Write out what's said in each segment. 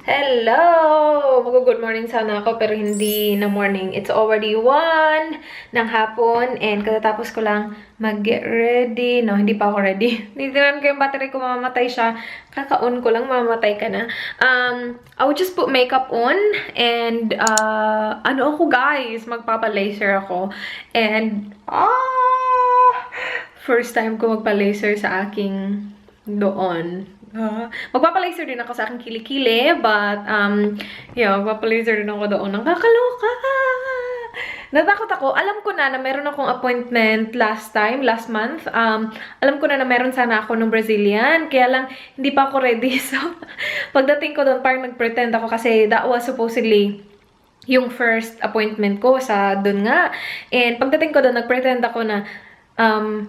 Hello! Mag-good morning sana ako pero hindi na morning. It's already 1 ng hapon and katatapos ko lang mag-get ready. No, hindi pa ako ready. Nitinan ko yung battery ko, mamamatay siya. Kaka-on ko lang, mamamatay ka na. I would just put makeup on and ano ako guys, magpapa-laser ako. And first time ko magpa-laser sa aking doon. Magpapalaser din ako sa aking kilikili, but, yeah, magpapalaser din ako doon. Nakakaloka! Natakot ako. Alam ko na meron akong appointment last month. Alam ko na meron sana ako ng Brazilian, kaya lang, hindi pa ako ready. So, pagdating ko doon, parang nag-pretend ako kasi that was supposedly yung first appointment ko sa doon nga. And pagdating ko doon, nag-pretend ako na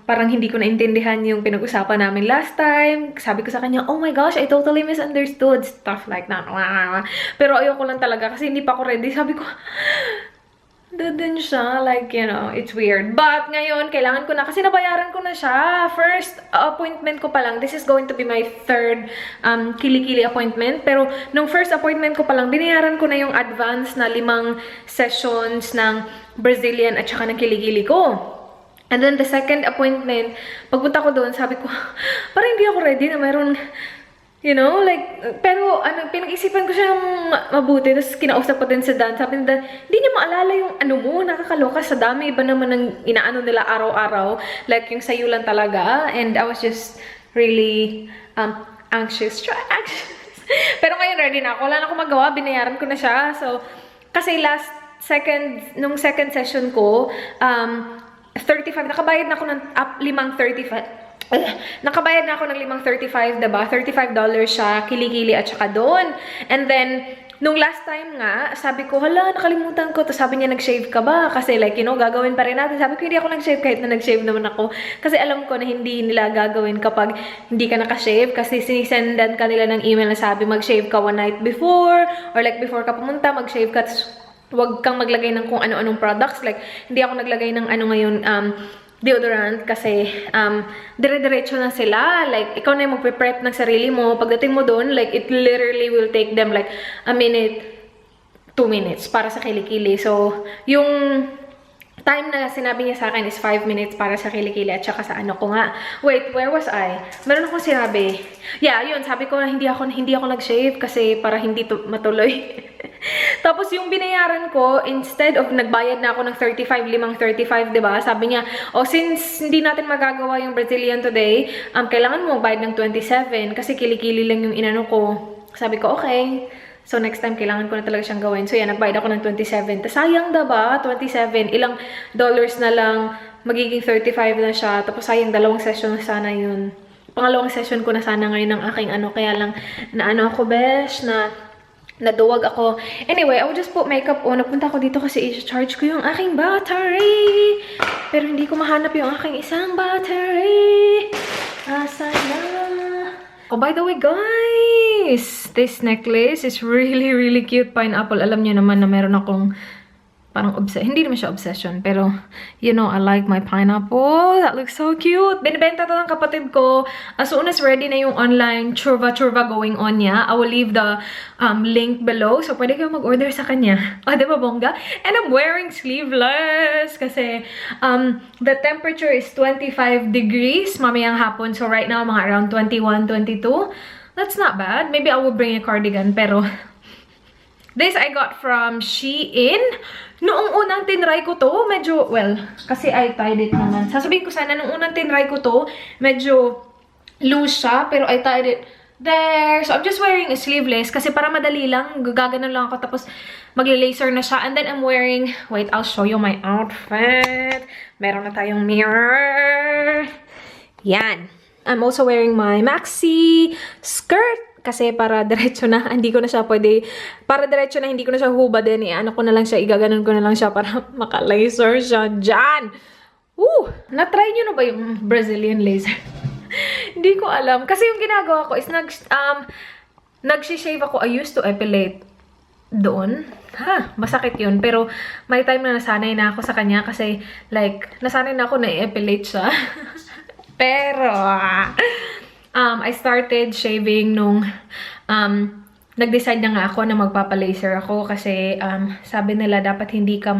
parang hindi ko naintindihan yung pinag-usapan namin last time. Sabi ko sa kanya, oh my gosh, I totally misunderstood. Stuff like that. Pero ayoko lang talaga kasi hindi pa ako ready. Sabi ko, doon siya. Like, you know, it's weird. But ngayon, kailangan ko na kasi nabayaran ko na siya. First appointment ko pa lang. This is going to be my third kilikili appointment. Pero nung first appointment ko pa lang, binayaran ko na yung advance na 5 sessions ng Brazilian at saka ng kilikili ko. And then the second appointment, pagpunta ko doon, sabi ko, parang hindi ako ready na mayroon, you know, like, pero ano, pinag-isipan ko siya mabuti. Tapos kinausap ko din sa Dan. Sabi ni Dan, hindi niya maalala yung ano mo, nakakaloka sa dami. Iba naman ang inaano nila araw-araw. Like, yung sayo lang talaga. And I was just really anxious. Pero ngayon ready na ako. Wala na akong magawa. Binayaran ko na siya. So, kasi nung second session ko, 35, nakabayad na ako ng 5.35. Nakabayad na ako ng 5.35, diba? $35 siya, kilikili at saka doon. And then, nung last time nga, sabi ko, hala, nakalimutan ko. Tapos sabi niya, nag-shave ka ba? Kasi like, you know, gagawin pa rin natin. Sabi ko, hindi ako nag-shave kahit na nag-shave naman ako. Kasi alam ko na hindi nila gagawin kapag hindi ka naka-shave. Kasi sinisendan ka nila ng email na sabi, mag-shave ka one night before. Or like, before ka pumunta, mag-shave ka. Huwag kang maglagay ng kung ano-anong products. Like, hindi ako naglagay ng ano ngayon, deodorant kasi dire-diretso na sila. Like, ikaw na yung magpe-prep ng sarili mo. Pagdating mo doon, like, it literally will take them like a minute, 2 minutes para sa kilikili. So, yung time na sinabi niya sa akin is 5 minutes para sa kilikili at saka sa ano ko nga. Wait, where was I? Meron akong sinabi. Yeah, yun. Sabi ko na hindi ako nag-shave kasi para hindi matuloy. Tapos yung binayaran ko, instead of nagbayad na ako ng 5.35, diba? Sabi niya, oh, since hindi natin magagawa yung Brazilian today, kailangan mo magbayad ng 27 kasi kilikili lang yung inano ko. Sabi ko, okay. So, next time, kailangan ko na talaga siyang gawin. So, yan, nagbayad ako ng 27. Tapos, sayang diba? 27. Ilang dollars na lang, magiging 35 na siya. Tapos, sayang, 2 session na sana yun. Pangalawang session ko na sana ngayon ng aking ano. Kaya lang, na ano ako, besh, na naduwag ako. Anyway, I would just put makeup on. Napunta ako dito kasi i-charge ko yung aking battery. Pero hindi ko mahanap yung aking isang battery. Asan na? Oh, by the way, guys! This necklace is really, really cute. Pineapple. Alam niyo naman na meron akong parang hindi naman siya obsession. Pero, you know, I like my pineapple. That looks so cute. Binibenta to ng kapatid ko. As soon as ready na yung online churva going on niya, I will leave the link below. So, pwede kayo mag-order sa kanya. Oh, diba, bongga? And I'm wearing sleeveless. Kasi, the temperature is 25 degrees mamayang hapon. So, right now, mga around 21, 22. That's not bad. Maybe I will bring a cardigan. Pero, this I got from Shein. Noong unang tinry ko to, medyo, well, kasi I tied it naman. Sasabihin ko sana, noong unang tinry ko to, medyo loose siya, pero I tied it there. So, I'm just wearing a sleeveless kasi para madali lang, gaganon lang ako, tapos magle-laser na siya. And then, I'm wearing, wait, I'll show you my outfit. Meron na tayong mirror. Yan. I'm also wearing my maxi skirt. Kasi para diretso na, hindi ko na siya pwede, para diretso na, hindi ko na siya hubadin. Ano ko na lang siya, igaganon ko na lang siya para maka-laser siya dyan. Woo! Na-try nyo na ba yung Brazilian laser? Hindi ko alam. Kasi yung ginagawa ko is nag-shave ako. I used to epilate doon. Masakit yun. Pero may time na nasanay na ako sa kanya kasi like, nasanay na ako na i-epilate siya. Pero, I started shaving nung nag-decide na nga ako na magpapa-laser ako kasi sabi nila dapat hindi ka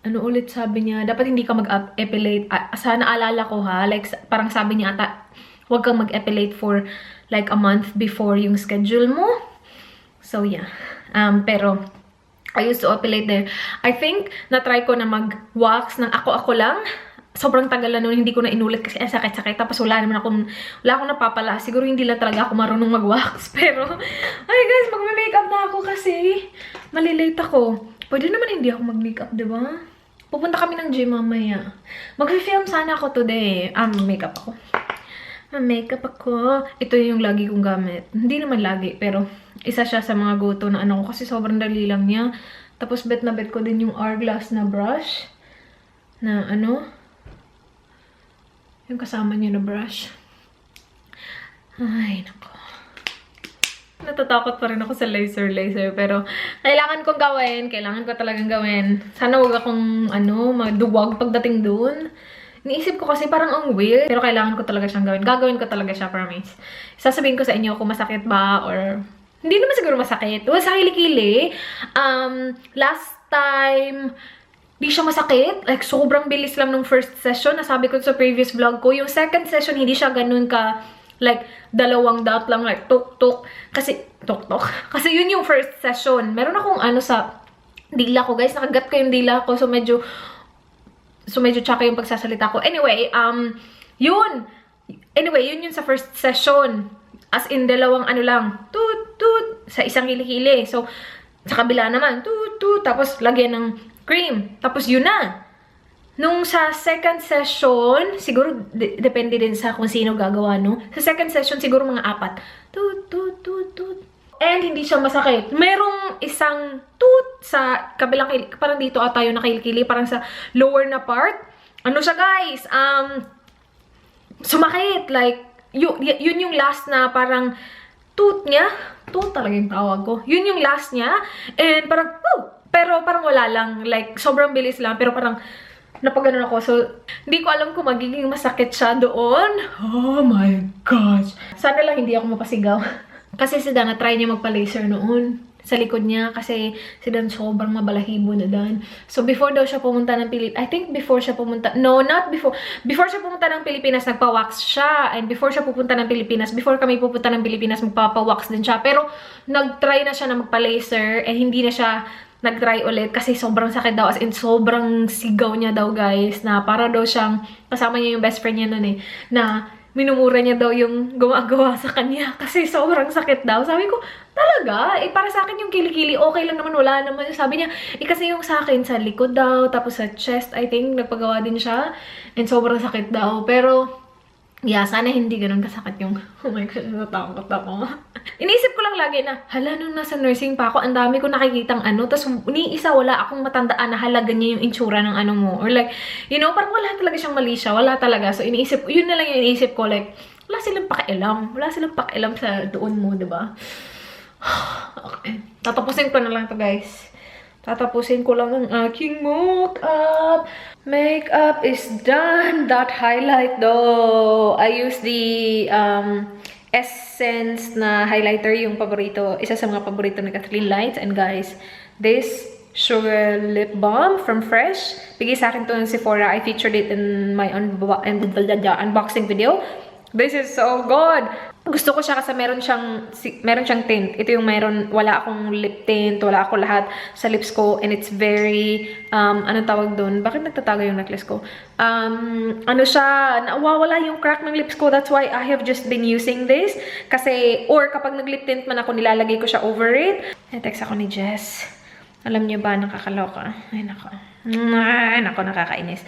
ano ulit sabi niya? Dapat hindi ka mag-epilate. Sana alala ko ha. Like, parang sabi niya ata, huwag kang mag-epilate for like a month before yung schedule mo. So, yeah. Pero, I used to epilate there. I think, na-try ko na mag-wax ng ako-ako lang. Sobrang tagal na nun, hindi ko na inulit kasi ang sakit-sakit. Tapos wala akong napapala. Siguro hindi lang talaga ako marunong mag-wax. Pero, ay guys, magme-makeup na ako kasi malilate ako. Pwede naman hindi ako mag-makeup, diba? Pupunta kami ng gym mamaya. Mag-film sana ako today. Makeup ako. Makeup ako. Ito yung lagi kong gamit. Hindi naman lagi, pero isa siya sa mga go-to na ano ko kasi sobrang dali lang niya. Tapos bet na bet ko din yung Hourglass na brush. Na ano? Yung kasama niya na brush. Ay, nako. Natatakot pa rin ako sa laser. Pero, kailangan kong gawin. Kailangan ko talagang gawin. Sana huwag akong, maduwag pagdating dun. Iniisip ko kasi parang ang weird. Pero kailangan ko talaga siyang gawin. Gagawin ko talaga siya, promise. Sasabihin ko sa inyo kung masakit ba or... Hindi naman siguro masakit. Well, sa kilikili, last time... Di siya masakit. Like, sobrang bilis lang nung first session. Nasabi ko sa previous vlog ko. Yung second session, hindi siya ganun ka, like, 2 dot lang, like, tuk-tuk. Kasi, tuk-tuk. Kasi yun yung first session. Meron akong sa dila ko, guys. Nakagat ko yung dila ko. So, medyo tsaka yung pagsasalita ko. Anyway, yun. Anyway, yun yung sa first session. As in, 2 lang. Tut-tut. Sa isang hili-hili. So, sa kabila naman. Tut-tut. Tapos, lagyan ng cream. Tapos yun na. Nung sa second session, siguro depende din sa kung sino gagawa, no? Sa second session, siguro mga 4. Tut, tut, tut, tut. And hindi siya masakit. Merong isang tut sa kabilang kilikili. Parang dito ata yung nakilikili. Parang sa lower na part. Ano siya, guys? Sumakit. Like, yun yung last na parang tut niya. Tut talaga yung tawag ko. Yun yung last niya. And parang, pero parang wala lang. Like, sobrang bilis lang. Pero parang, napaganon ako. So, hindi ko alam kung magiging masakit siya doon. Oh my gosh. Sana lang hindi ako mapasigaw. Kasi si Dan, try niya magpa-laser noon. Sa likod niya. Kasi si Dan sobrang mabalahibo na Dan. So, before daw siya pumunta ng Pilipinas. I think before siya pumunta. No, not before. Before siya pumunta ng Pilipinas, nagpa-wax siya. And before siya pupunta ng Pilipinas, before kami pupunta ng Pilipinas, magpapa-wax din siya. Pero, nag-try na siya na magpa-laser. And hindi na siya nag-try ulit kasi sobrang sakit daw. As in, sobrang sigaw niya daw, guys. Na para daw siyang, kasama niya yung best friend niya nun na minumura niya daw yung gumagawa sa kanya. Kasi sobrang sakit daw. Sabi ko, talaga? Para sa akin yung kilikili, okay lang naman, wala naman. Sabi niya, kasi yung sa akin, sa likod daw, tapos sa chest, I think, nagpagawa din siya. And sobrang sakit daw. Pero, yeah, sana hindi ganun kasakit yung, oh my God, natakot ako. Iniisip ko lang lagi na, hala, nung nasa nursing pa ako, ang dami ko nakikitang tapos ni isa, wala akong matandaan na halaga niya yung itsura ng mo. Or like, parang wala talaga siyang mali siya, wala talaga. So, iniisip, yun na lang yung iniisip ko, like, wala silang pakialam sa doon mo, diba? Okay. Tatapusin ko na lang to, guys. Tatapusin ko lang ang aking makeup. Makeup is done. That highlight though. I use the Essence na highlighter, yung paborito. Isa sa mga paborito ni Kathleen Lights. And guys, this Sugar Lip Balm from Fresh. Bigay sa akin to ng Sephora. I featured it in my unboxing video. This is so good. Gusto ko siya kasi meron siyang tint. Ito yung wala akong lip tint, wala ako lahat sa lips ko, and it's very, anong tawag doon? Bakit nagtatago yung necklace ko? Nawawala yung crack ng lips ko. That's why I have just been using this. Kasi, or kapag nag-lip tint man ako, nilalagay ko siya over it. Text ako ni Jess. Alam niyo ba, nakakaloka? Ay, nako, nakakainis.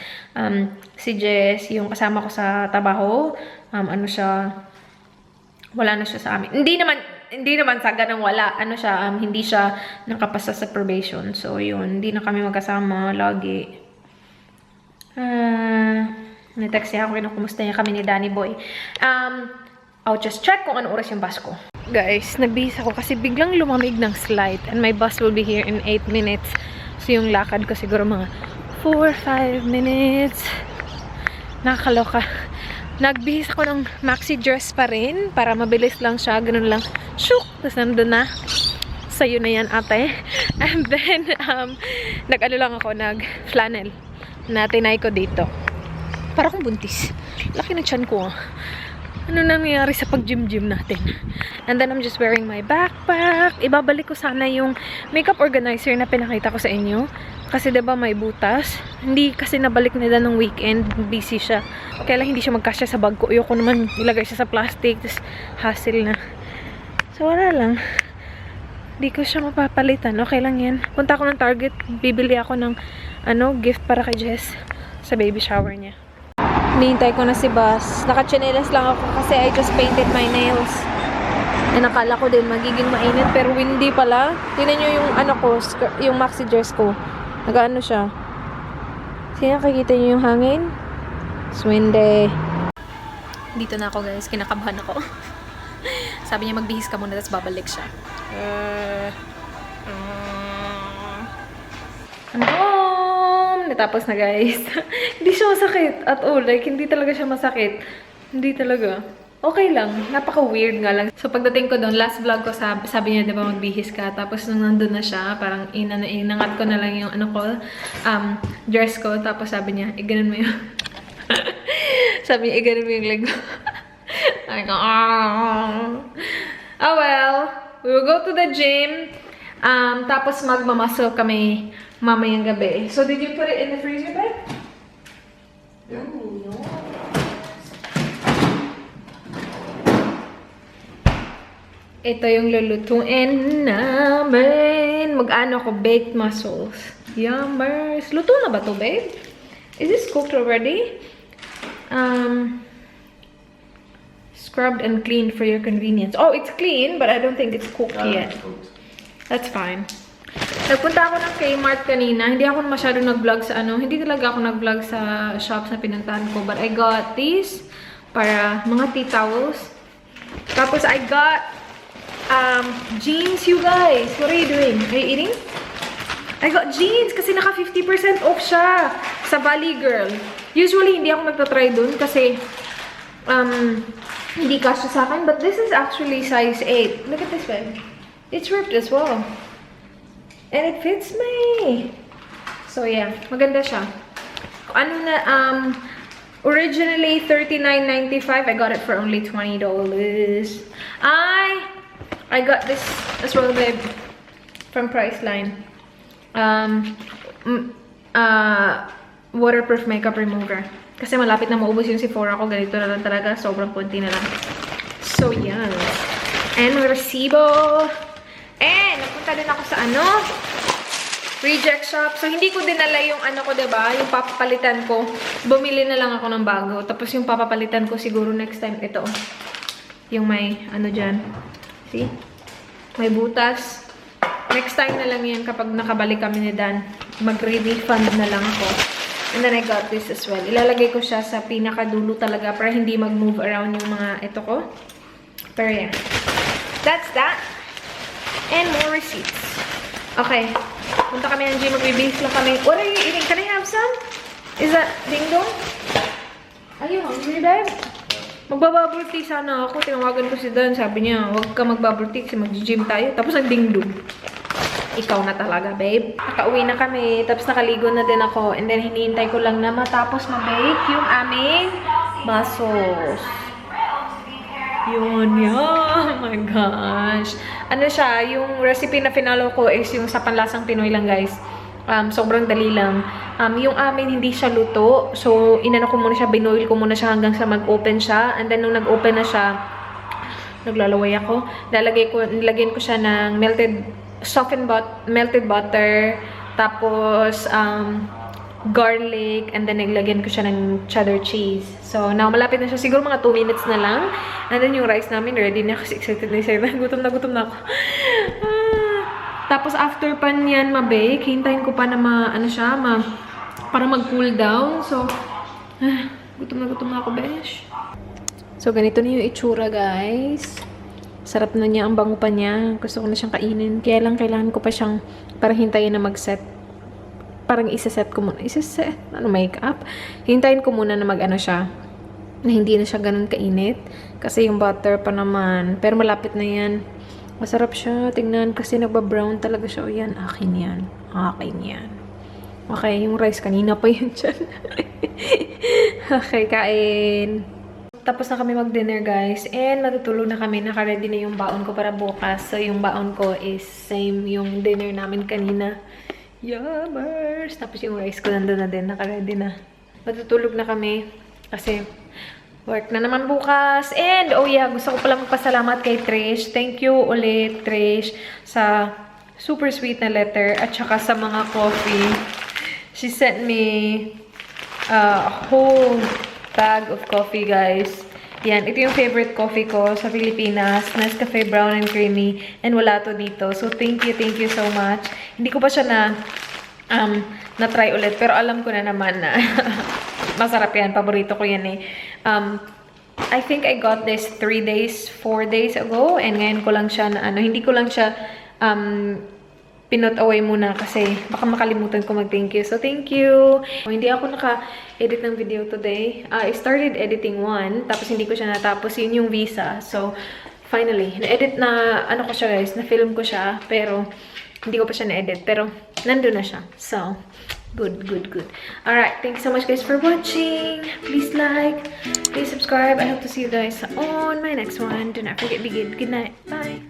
Si Jess, yung kasama ko sa trabaho, wala na siya sa amin. Hindi naman sa ganang wala. Hindi siya nakapasa sa probation. So, yun. Hindi na kami magkasama lagi. Natext niya ako, kinukumusta niya kami ni Danny Boy. I'll just check kung ano oras yung bus ko. Guys, nagbihis ako kasi biglang lumamig ng slight. And my bus will be here in 8 minutes. So, yung lakad ko siguro mga 4-5 minutes. Nakakaloka. Nagbihis ako ng maxi dress pa rin para mabilis lang siya. Ganun lang. Shook! Tapos nandun na. Sa'yo na yan, ate. And then, nag-ano lang ako, nag-flannel na tinay ko dito. Para akong buntis. Laki ng tiyan ko, ah. Ano nangyayari sa pag-gym-gym natin? And then, I'm just wearing my backpack. Ibabalik ko sana yung makeup organizer na pinakita ko sa inyo. Kasi diba may butas. Hindi kasi nabalik nila nung weekend. Busy siya. Kaya lang hindi siya magkasya sa bag ko. Ayoko naman ilagay siya sa plastic. Tapos hassle na. So, wala lang. Hindi ko siya mapapalitan. Okay lang yan. Punta ako ng Target. Bibili ako ng gift para kay Jess sa baby shower niya. Hinihintay ko na si Bas. Naka-chinelas lang ako kasi I just painted my nails. Eh, nakala ko din magiging mainit pero windy pala. Tingnan nyo yung yung maxi dress ko. Nag-ano siya. Sino nakikita nyo yung hangin? It's windy. Dito na ako guys. Kinakabahan ako. Sabi niya magbihis ka muna tapos babalik siya. Natapos na guys. Hindi siya masakit at all. Like, hindi talaga siya masakit. Hindi talaga. Okay lang. Napaka-weird nga lang. So, pagdating ko doon, last vlog ko, sabi niya, diba, magbihis ka. Tapos, nung nandun na siya, parang inangat ko na lang yung, dress ko. Tapos, sabi niya, iganon mo yung, sabi niya, iganon mo yung leg mo. Sabi ko, oh well. We will go to the gym. Tapos, magmamuscle kami mamayang gabi. So, did you put it in the freezer bag? Yeah. Ooh, no. Ito yung lulutuin namin. Mag-ano ko, baked mussels. Yummers. Luto na ba to, babe? Is this cooked already? Scrubbed and cleaned for your convenience. Oh, it's clean, but I don't think it's cooked yet. That's fine. Nagpunta ako ng Kmart kanina. Hindi ako masyado nag-vlog sa Hindi talaga ako nag-vlog sa shops na pinuntahan ko. But I got these para mga tea towels. Tapos I got jeans, you guys. What are you doing? Are you eating? I got jeans kasi naka 50% off siya sa Valley Girl. Usually, hindi ako nagtatry dun kasi hindi kasya sa akin. But this is actually size 8. Look at this one. It's ripped as well. And it fits me. So, yeah. Maganda siya. Originally, $39.95. I got it for only $20. I got this as well, babe. From Priceline. Waterproof makeup remover. Kasi malapit na maubos yung Sephora ko. Ganito na lang talaga. Sobrang konti na lang. So, yan. And resibo. And, napunta din ako sa reject shop. So, hindi ko dinala yung diba? Yung papapalitan ko. Bumili na lang ako ng bago. Tapos yung papapalitan ko siguro next time. Ito. Yung may, dyan. See? May butas. Next time na lang yan kapag nakabalik kami ni Dan. Magre-refund na lang ako. And then I got this as well. Ilalagay ko siya sa pinakadulo talaga para hindi mag-move around yung mga ito ko. Pero yeah. That's that. And more receipts. Okay. Punta kami ng gym. Magbibihis lang kami. What are you eating? Can I have some? Is that ding-dong? Are you hungry, babe? Magbabubble tea sana ako. Tinawagan ko si Dan. Sabi niya, huwag ka magbubble tea kasi mag-gym tayo. Tapos nag-ding-dong. Ikaw na talaga, babe. Nakauwi na kami. Tapos nakaligo na din ako. And then hinihintay ko lang na matapos ma-bake yung aming mussels. Yun, yeah. Oh my gosh. Siya, yung recipe na finalo ko is yung sa panlasang Pinoy lang, guys. Sobrang dali lang. Yung amin, hindi siya luto. So, inano ko muna siya, binoil ko muna siya hanggang sa mag-open siya. And then, nung nag-open na siya, naglalaway ako. Nilagyan ko siya ng melted butter. Tapos, garlic, and then naglagyan ko siya ng cheddar cheese. So, now, malapit na siya. Siguro mga 2 minutes na lang. And then, yung rice namin, ready na kasi excited na excited. Gutom na ako. Tapos, after pa niyan ma-bake, hintayin ko pa na para mag-cool down. So, gutom na ako, besh. So, ganito na yung itsura, guys. Sarap na niya, ang bango pa niya. Gusto ko na siyang kainin. Kaya lang, kailangan ko pa siyang parang hintayin na mag-set. Parang isa-set ko muna. Makeup? Hintayin ko muna na siya. na hindi na siya ganun kainit. Kasi yung butter pa naman. Pero malapit na yan. Masarap siya. Tingnan kasi nagbabrown talaga siya. O yan, akin yan. Akin yan. Okay, yung rice kanina pa yan dyan. Okay, kain. Tapos na kami mag-dinner, guys. And matutulog na kami. Naka-ready na yung baon ko para bukas. So, yung baon ko is same yung dinner namin kanina. Yummers! Tapos yung rice ko nandun na din. Naka-ready na. Matutulog na kami. Kasi work na naman bukas. And, oh yeah, gusto ko pala magpasalamat kay Trish. Thank you ulit, Trish, sa super sweet na letter. At saka sa mga coffee. She sent me a whole bag of coffee, guys. Yan, ito yung favorite coffee ko sa Pilipinas. Nescafe Brown and Creamy. And wala to dito. So, thank you so much. Hindi ko pa siya na-try ulit. Pero alam ko na naman na masarap yan. Paborito ko yan eh. I think I got this 4 days ago. And ngayon ko lang siya hindi ko lang siya pinot away muna kasi baka makalimutan ko mag-thank you. So, thank you! Hindi ako naka-edit ng video today. I started editing one, tapos hindi ko siya natapos. Yun yung visa. So, finally, na-edit na, ko siya guys, na-film ko siya, pero hindi ko pa siya na-edit. Pero, nandun na siya. So, good. Alright, thank you so much guys for watching. Please like, please subscribe. I hope to see you guys on my next one. Do not forget to be good. Good night. Bye!